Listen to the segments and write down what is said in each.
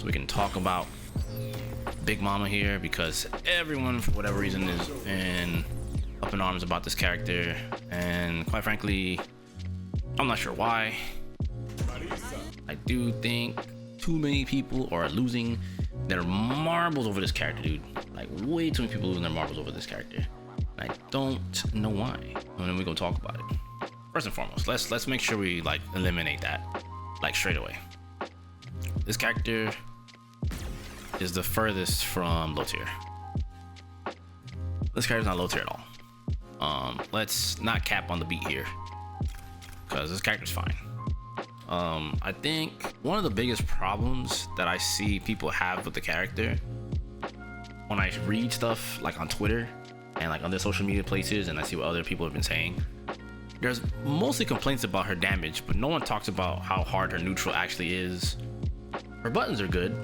so we can talk about Big Mama here, because everyone for whatever reason is up in arms about this character, and quite frankly I'm not sure why. Marisa. I do think too many people are losing their marbles over this character, dude. Like way too many people losing their marbles over this character. I don't know why, and then we're gonna talk about it. First and foremost, let's make sure we like eliminate that like straight away. This character is the furthest from low tier. This character's not low tier at all. Let's not cap on the beat here, because this character's fine. I think one of the biggest problems that I see people have with the character, when I read stuff like on Twitter and like other social media places, and I see what other people have been saying, there's mostly complaints about her damage, but no one talks about how hard her neutral actually is. Her buttons are good,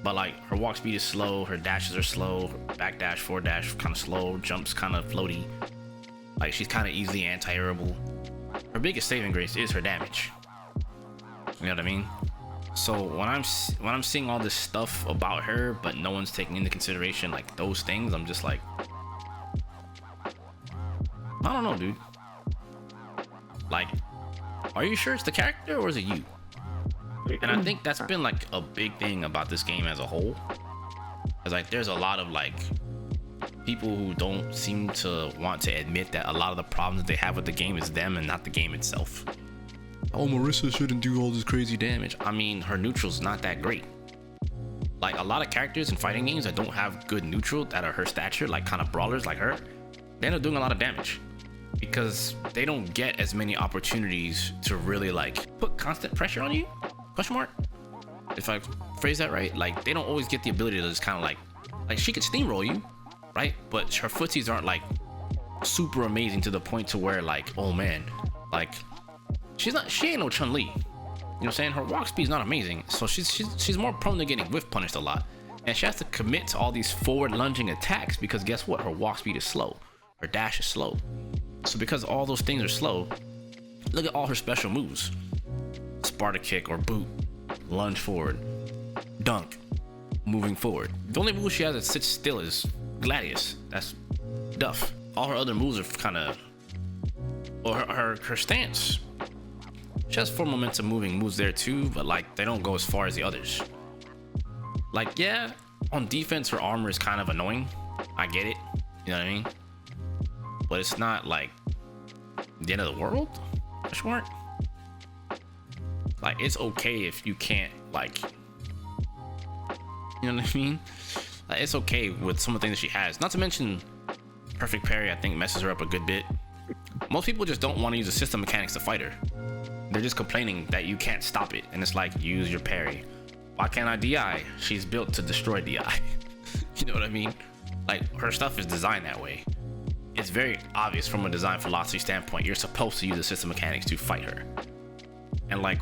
but like her walk speed is slow, her dashes are slow, her back dash, forward dash kind of slow, jumps kind of floaty. Like she's kind of easily anti-airable. Her biggest saving grace is her damage. You know what I mean? So when I'm seeing all this stuff about her, but no one's taking into consideration like those things, I'm just like, I don't know, dude. Like, are you sure it's the character or is it you? And I think that's been like a big thing about this game as a whole. Cause like there's a lot of like people who don't seem to want to admit that a lot of the problems they have with the game is them and not the game itself. Oh, Marisa shouldn't do all this crazy damage. I mean, her neutral's not that great. Like a lot of characters in fighting games that don't have good neutral that are her stature, like kind of brawlers like her, they end up doing a lot of damage because they don't get as many opportunities to really like put constant pressure on you. Question mark? If I phrase that right, like they don't always get the ability to just kind of like she could steamroll you, right? But her footsies aren't like super amazing to the point to where like, oh man, like she ain't no Chun-Li. You know what I'm saying? Her walk speed is not amazing, so she's more prone to getting whiff punished a lot, and she has to commit to all these forward lunging attacks because guess what? Her walk speed is slow, her dash is slow. So because all those things are slow, look at all her special moves: Sparta kick or boot, lunge forward, dunk, moving forward. The only move she has that sits still is Gladius. That's duff. All her other moves are kind of, or her stance. She has 4 momentum moving moves there too, but like they don't go as far as the others. Like yeah, on defense her armor is kind of annoying. I get it, you know what I mean? But it's not like the end of the world. Smart. Like it's okay if you can't like, you know what I mean? Like it's okay with some of the things that she has. Not to mention perfect parry, I think messes her up a good bit. Most people just don't want to use the system mechanics to fight her. They're just complaining that you can't stop it, and it's like, use your parry. Why can't I DI? She's built to destroy DI. You know what I mean? Like her stuff is designed that way. It's very obvious from a design philosophy standpoint. You're supposed to use the system mechanics to fight her. And like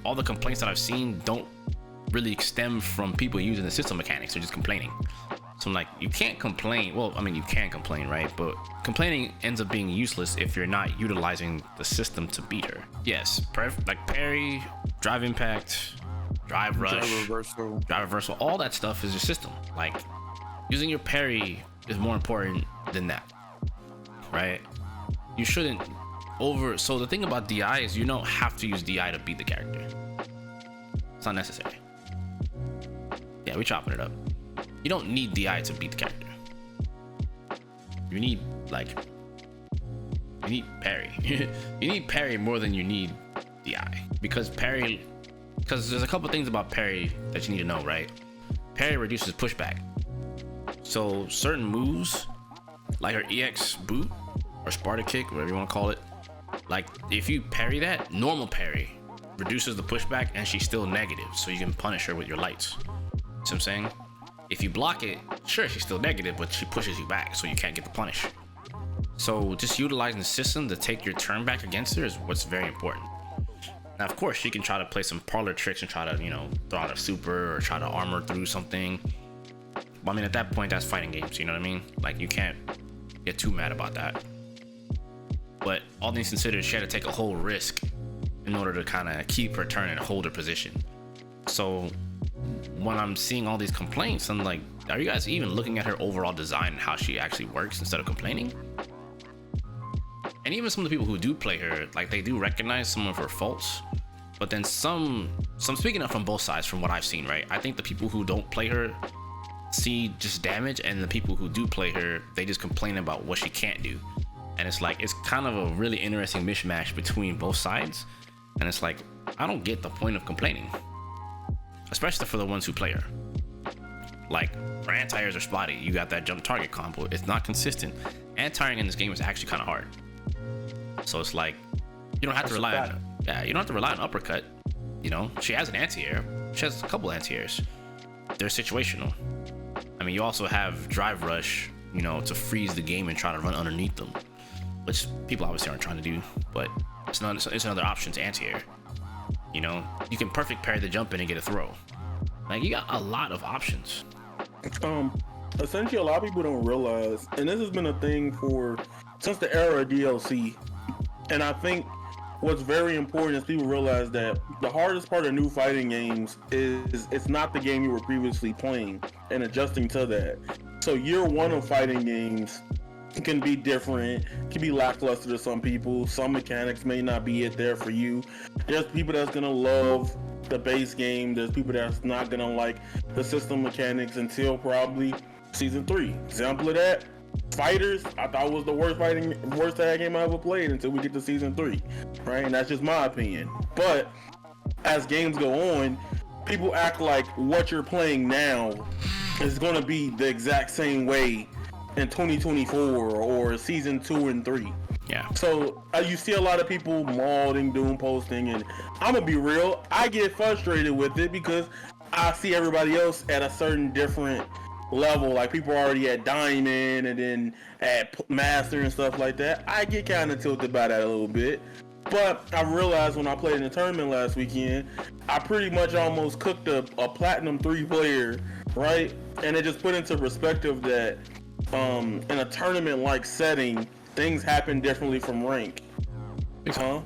all the complaints that I've seen don't really stem from people using the system mechanics. They're just complaining. So I'm like, you can't complain. Well, I mean, you can complain, right? But complaining ends up being useless if you're not utilizing the system to beat her. Yes, like parry, drive impact, drive rush, drive reversal, all that stuff is your system. Like using your parry is more important than that, right? You shouldn't so the thing about DI is you don't have to use DI to beat the character. It's not necessary. Yeah, we chopping it up. You don't need DI to beat the character. You need parry. You need parry more than you need DI, because there's a couple things about parry that you need to know, right? Parry reduces pushback. So certain moves like her EX boot or Sparta kick, whatever you want to call it, like if you parry that, normal parry reduces the pushback and she's still negative, so you can punish her with your lights. See what I'm saying? If you block it, sure, she's still negative, but she pushes you back, so you can't get the punish. So just utilizing the system to take your turn back against her is what's very important. Now, of course, she can try to play some parlor tricks and try to, you know, throw out a super or try to armor through something. But I mean, at that point, that's fighting games, you know what I mean? Like, you can't get too mad about that. But all things considered, she had to take a whole risk in order to kind of keep her turn and hold her position. So when I'm seeing all these complaints, I'm like, are you guys even looking at her overall design and how she actually works instead of complaining? And even some of the people who do play her, like, they do recognize some of her faults, but then some speaking up from both sides from what I've seen, right? I think the people who don't play her see just damage, and the people who do play her, they just complain about what she can't do. And it's like, it's kind of a really interesting mishmash between both sides. And it's like, I don't get the point of complaining, especially for the ones who play her. Like, her anti-airs are spotty. You got that jump target combo. It's not consistent. Anti-airing in this game is actually kind of hard. So it's like, you don't have to rely on, you don't have to rely on uppercut. You know, she has an anti-air. She has a couple anti-airs. They're situational. I mean, you also have drive rush, you know, to freeze the game and try to run underneath them, which people obviously aren't trying to do, but it's another option to anti-air. You know, you can perfect parry the jump in and get a throw. Like, you got a lot of options. Essentially, a lot of people don't realize, and this has been a thing since the era of DLC, and I think what's very important is people realize that the hardest part of new fighting games is it's not the game you were previously playing and adjusting to that. So year one of fighting games can be different, can be lackluster to some people. Some mechanics may not be there for you. There's people that's gonna love the base game. There's people that's not gonna like the system mechanics until probably season 3. Example of that, Fighters, I thought was the worst tag game I ever played until we get to season 3, right? And that's just my opinion. But as games go on, people act like what you're playing now is gonna be the exact same way in 2024 or season 2 and 3. Yeah. So you see a lot of people modding, doom posting, and I'm gonna be real, I get frustrated with it because I see everybody else at a certain different level, like people are already at Diamond and then at Master and stuff like that. I get kind of tilted by that a little bit. But I realized when I played in the tournament last weekend, I pretty much almost cooked a Platinum 3 player, right? And it just put into perspective that in a tournament-like setting, things happen differently from rank. So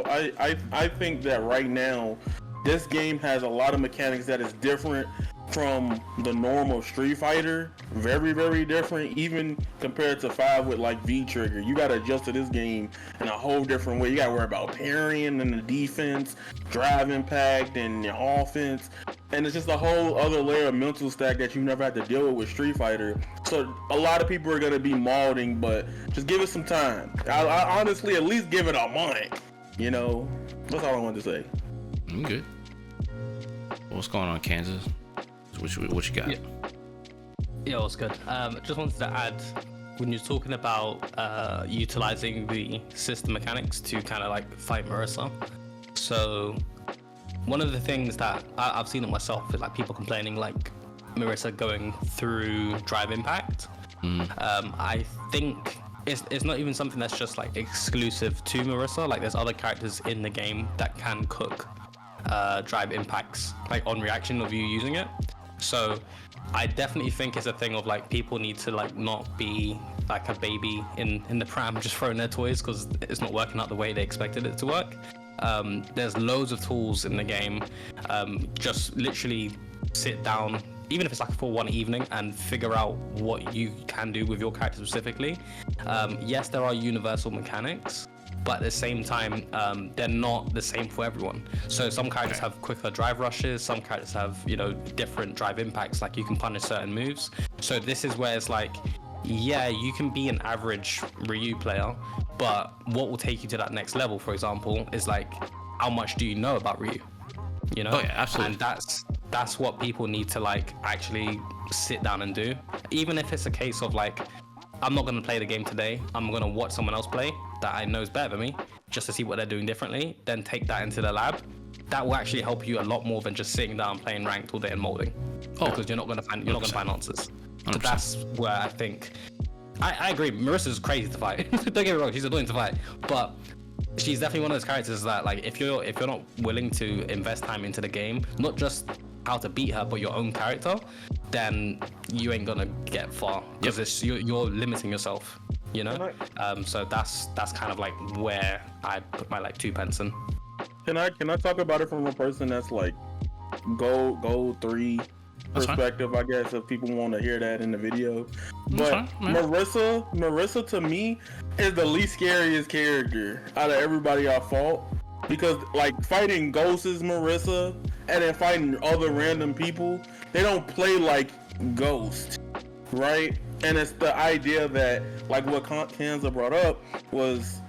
I think that right now, this game has a lot of mechanics that is different from the normal Street Fighter. Very, very different, even compared to 5 with like V-Trigger. You gotta adjust to this game in a whole different way. You gotta worry about parrying and the defense, drive impact, and the offense. And it's just a whole other layer of mental stack that you never had to deal with Street Fighter. So a lot of people are gonna be modding, but just give it some time. I honestly, at least give it a month. You know, that's all I wanted to say. I'm good. What's going on, Kansas? What you got? Yeah, what's good? Just wanted to add, when you're talking about utilizing the system mechanics to kind of like fight Marisa. So one of the things that I've seen it myself is like people complaining like Marisa going through drive impact. I think it's not even something that's just like exclusive to Marisa. Like there's other characters in the game that can cook drive impacts like on reaction of you using it. So I definitely think it's a thing of like people need to like not be like a baby in the pram just throwing their toys because it's not working out the way they expected it to work. There's loads of tools in the game. Just literally sit down, even if it's like for one evening, and figure out what you can do with your character specifically. Yes, there are universal mechanics, but at the same time, they're not the same for everyone. So some characters have quicker drive rushes, some characters have, you know, different drive impacts, like you can punish certain moves. So this is where it's like, yeah, you can be an average Ryu player, but what will take you to that next level, for example, is like, how much do you know about Ryu? You know? Oh yeah, absolutely. And that's what people need to like actually sit down and do. Even if it's a case of like, I'm not going to play the game today, I'm going to watch someone else play that I know is better than me, just to see what they're doing differently, then take that into the lab. That will actually help you a lot more than just sitting down playing ranked all day and molding. Because you're not going to find answers. So that's where I think I agree. Marisa's crazy to fight. Don't get me wrong, she's annoying to fight, but she's definitely one of those characters that like if you're not willing to invest time into the game, not just how to beat her but your own character, then you ain't gonna get far because you're limiting yourself, you know. So that's kind of like where I put my like 2 pence in. Can I talk about it from a person that's like gold 3 That's perspective? I guess if people want to hear that in the video, That's but fine, man. Marisa to me is the least scariest character out of everybody I fought, because like fighting Ghost is Marisa, and then fighting other random people, they don't play like Ghost, right? And it's the idea that, like what Kanza brought up, was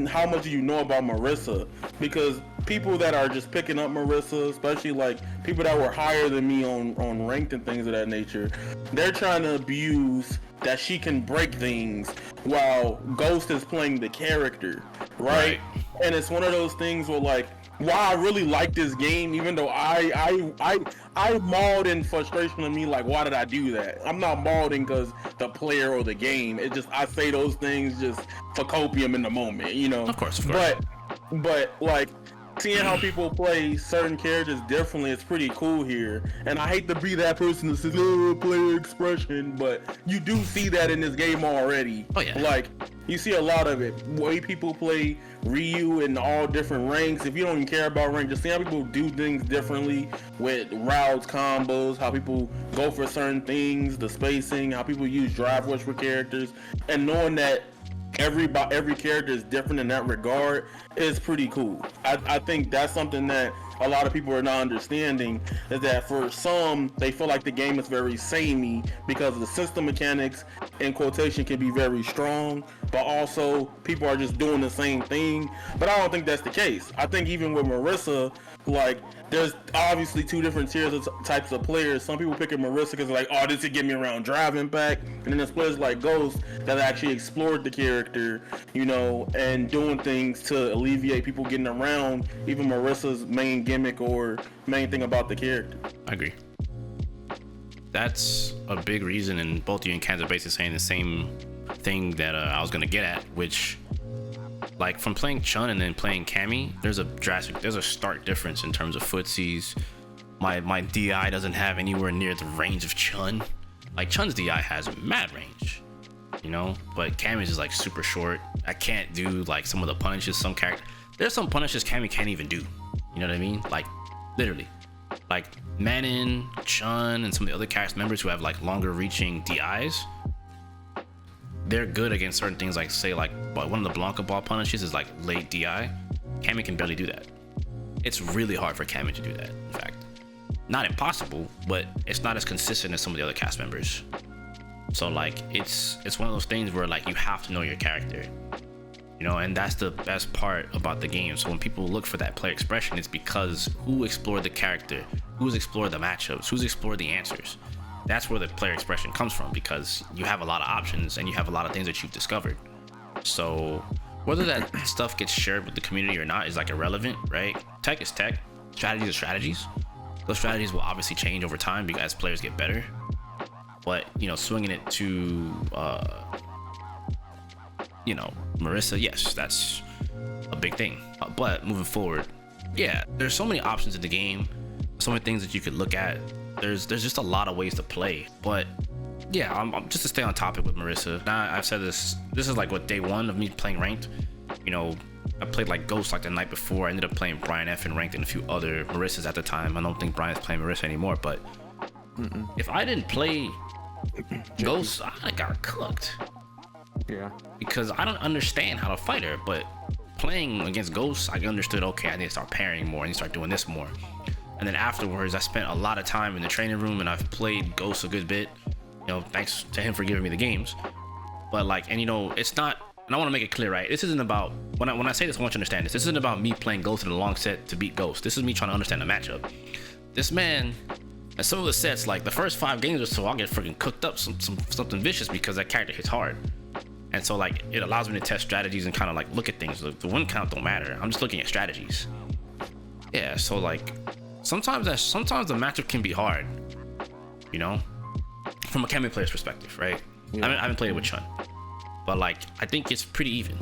how much do you know about Marisa? Because people that are just picking up Marisa, especially like people that were higher than me on ranked and things of that nature, they're trying to abuse that she can break things while Ghost is playing the character, right? And it's one of those things where like, why I really like this game, even though I mauled in frustration of me, like, why did I do that? I'm not mauling because the player or the game. It just, I say those things just for copium in the moment, you know. Of course. But like, seeing how people play certain characters differently is pretty cool here. And I hate to be that person that says, oh, player expression, but you do see that in this game already. Oh, yeah. Like, you see a lot of it. Way people play Ryu in all different ranks. If you don't even care about rank, just see how people do things differently with routes, combos, how people go for certain things, the spacing, how people use drive rush for characters, and knowing that every character is different in that regard is pretty cool. I think that's something that a lot of people are not understanding, is that for some they feel like the game is very samey because the system mechanics in quotation can be very strong, but also people are just doing the same thing. But I don't think that's the case. I think even with Marisa, like, there's obviously two different tiers of types of players. Some people pick at Marisa because like, oh, this could get me around driving back, and then there's players like Ghost that actually explored the character, you know, and doing things to alleviate people getting around even Marisa's main gimmick or main thing about the character. I agree. That's a big reason, and both you and Kansas basically saying the same thing that I was gonna get at, which, like, from playing Chun and then playing Cammy, there's a stark difference in terms of footsies. My DI doesn't have anywhere near the range of Chun. Like, Chun's DI has mad range, you know, but Cammy's is like super short. I can't do like some of the punishes. There's some punishes Cammy can't even do. You know what I mean? Like, literally. Like Manin, Chun, and some of the other cast members who have like longer reaching DIs, they're good against certain things, like say like one of the Blanca ball punishes is like late DI. Cammy can barely do that. It's really hard for Cammy to do that, in fact. Not impossible, but it's not as consistent as some of the other cast members. So like, it's one of those things where like you have to know your character, you know, and that's the best part about the game. So when people look for that player expression, it's because who explored the character, who's explored the matchups, who's explored the answers. That's where the player expression comes from, because you have a lot of options and you have a lot of things that you've discovered. So whether that stuff gets shared with the community or not is like irrelevant, right? Tech is tech, strategies are strategies. Those strategies will obviously change over time because as players get better. But, you know, swinging it to, you know, Marisa, yes, that's a big thing. But moving forward, yeah, there's so many options in the game, so many things that you could look at. There's just a lot of ways to play. But yeah, I'm just to stay on topic with Marisa. Now, I've said this is like what, day one of me playing ranked. You know, I played like Ghost like the night before. I ended up playing Brian F in ranked and a few other Marisas at the time. I don't think Brian's playing Marisa anymore, but if I didn't play Ghost, I got cooked. Yeah. Because I don't understand how to fight her, but playing against Ghost, I understood, okay, I need to start parrying more, I need to start doing this more. And then afterwards, I spent a lot of time in the training room, and I've played Ghost a good bit, you know, thanks to him for giving me the games. But like, and you know, it's not, and I want to make it clear, right? This isn't about, when I say this, I want you to understand this. This isn't about me playing Ghost in a long set to beat Ghost. This is me trying to understand the matchup. This man, and some of the sets, like the first 5 games or so, I'll get freaking cooked up something vicious because that character hits hard. And so like, it allows me to test strategies and kind of like look at things. The win count don't matter. I'm just looking at strategies. Yeah, so like, sometimes the matchup can be hard, you know, from a Cammy player's perspective, right? Yeah. I haven't played it with Chun, but like, I think it's pretty even.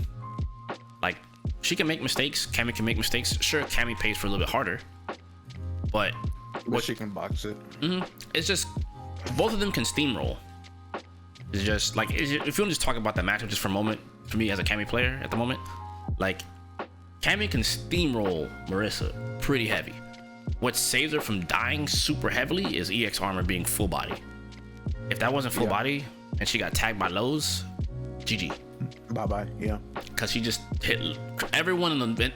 Like, she can make mistakes, Cammy can make mistakes. Sure, Cammy pays for a little bit harder, but she can box it. It's just, both of them can steamroll. It's just like, if you want to just talk about that matchup just for a moment, for me as a Cammy player at the moment, like, Cammy can steamroll Marisa pretty heavy. What saves her from dying super heavily is EX armor being full body. If that wasn't full body and she got tagged by lows, GG. Bye-bye, yeah. Because she just hit everyone in the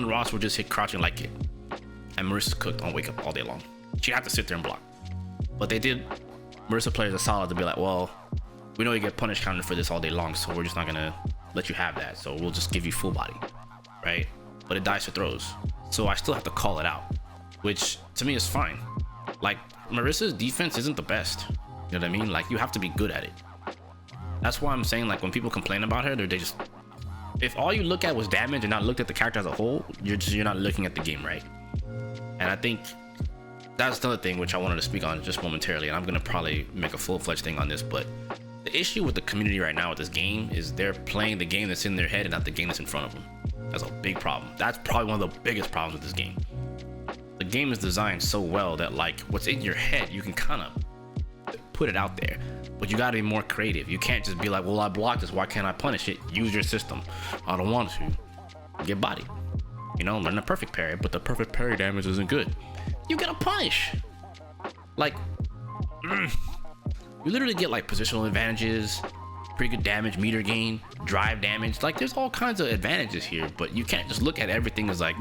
roster would just hit crouching like it. And Marisa's cooked on wake up all day long. She had to sit there and block. But they did Marisa players a solid to be like, well, we know you get punish counted for this all day long, so we're just not gonna let you have that. So we'll just give you full body, right? But it dies to throws. So I still have to call it out, which to me is fine. Like, Marisa's defense isn't the best. You know what I mean? Like, you have to be good at it. That's why I'm saying, like, when people complain about her, they just, if all you look at was damage and not looked at the character as a whole, you're not looking at the game right. And I think that's another thing which I wanted to speak on just momentarily, and I'm gonna probably make a full-fledged thing on this, but the issue with the community right now with this game is they're playing the game that's in their head and not the game that's in front of them. That's a big problem. That's probably one of the biggest problems with this game. The game is designed so well that, like, what's in your head, you can kind of put it out there, but you gotta be more creative. You can't just be like, well, I blocked this, why can't I punish it? Use your system. I don't want to. Get body. You know, learn the perfect parry, but the perfect parry damage isn't good. You gotta punish. Like, you literally get like positional advantages, pretty good damage, meter gain, drive damage. Like, there's all kinds of advantages here, but you can't just look at everything as like,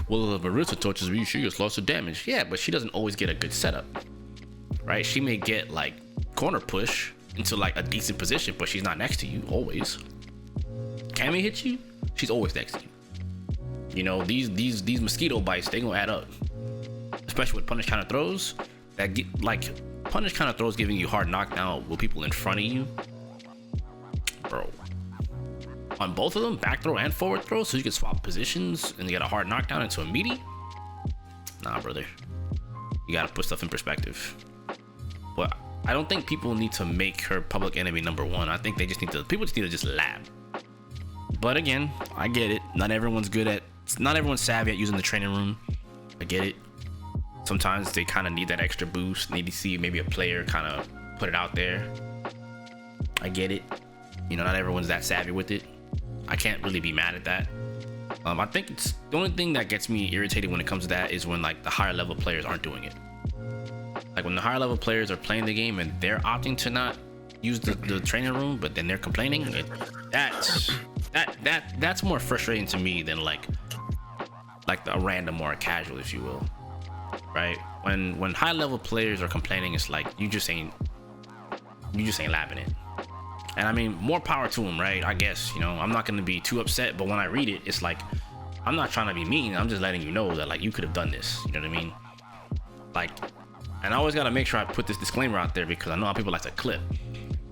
well, if Marisa touches me, she gets lots of damage. Yeah, but she doesn't always get a good setup, right? She may get like corner push into like a decent position, but she's not next to you always. Cammy hit you, she's always next to you. You know, these mosquito bites, they gonna add up, especially with punish counter throws. That get, like, punish counter throws giving you hard knockdown with people in front of you, bro. On both of them, back throw and forward throw, so you can swap positions and you get a hard knockdown into a meaty. Nah, brother, you gotta put stuff in perspective. But I don't think people need to make her public enemy #1. I think they just need to, people just need to just lab. But again, I get it. Not everyone's savvy at using the training room. I get it. Sometimes they kind of need that extra boost. Need to see maybe a player kind of put it out there. I get it. You know, not everyone's that savvy with it. I can't really be mad at that. I think it's the only thing that gets me irritated when it comes to that is when like the higher level players aren't doing it. Like when the higher level players are playing the game and they're opting to not use the training room, but then they're complaining. That's more frustrating to me than like the random or casual, if you will, right? When high level players are complaining, it's like you just ain't labbing it. And I mean, more power to them, right? I guess, you know, I'm not gonna be too upset, but when I read it, it's like I'm not trying to be mean. I'm just letting you know that like you could have done this. You know what I mean? Like, and I always gotta make sure I put this disclaimer out there because I know how people like to clip,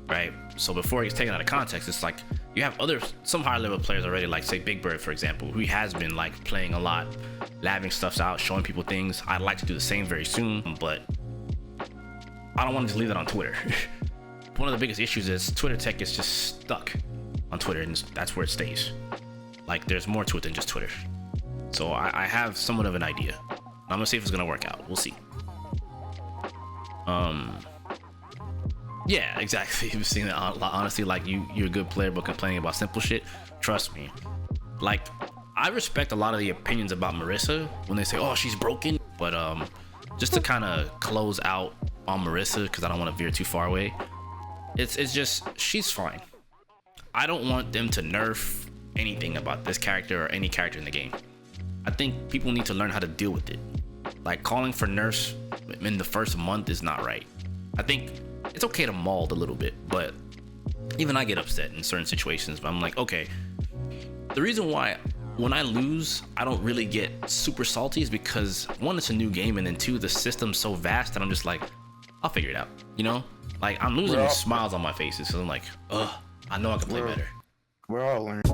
right? So before it gets taken out of context, it's like you have some higher level players already, like say Big Bird, for example, who has been like playing a lot, labbing stuff out, showing people things. I'd like to do the same very soon, but I don't want to just leave that on Twitter. One of the biggest issues is Twitter tech is just stuck on Twitter, and that's where it stays. Like, there's more to it than just Twitter. So I have somewhat of an idea. I'm gonna see if it's gonna work out. We'll see. Yeah, exactly. You've seen that. Honestly, like you're a good player, but complaining about simple shit. Trust me. Like, I respect a lot of the opinions about Marisa when they say, "Oh, she's broken." But just to kind of close out on Marisa, because I don't want to veer too far away. It's just she's fine. I don't want them to nerf anything about this character or any character in the game. I think people need to learn how to deal with it. Like, calling for nerfs in the first month is not right. I think it's okay to mold a little bit, but even I get upset in certain situations. But I'm like, okay, the reason why when I lose I don't really get super salty is because one, it's a new game, and then two, the system's so vast that I'm just like, I'll figure it out, you know? Like, I'm losing with smiles on my faces, so I'm like, ugh, I know I can play better. We're all learning.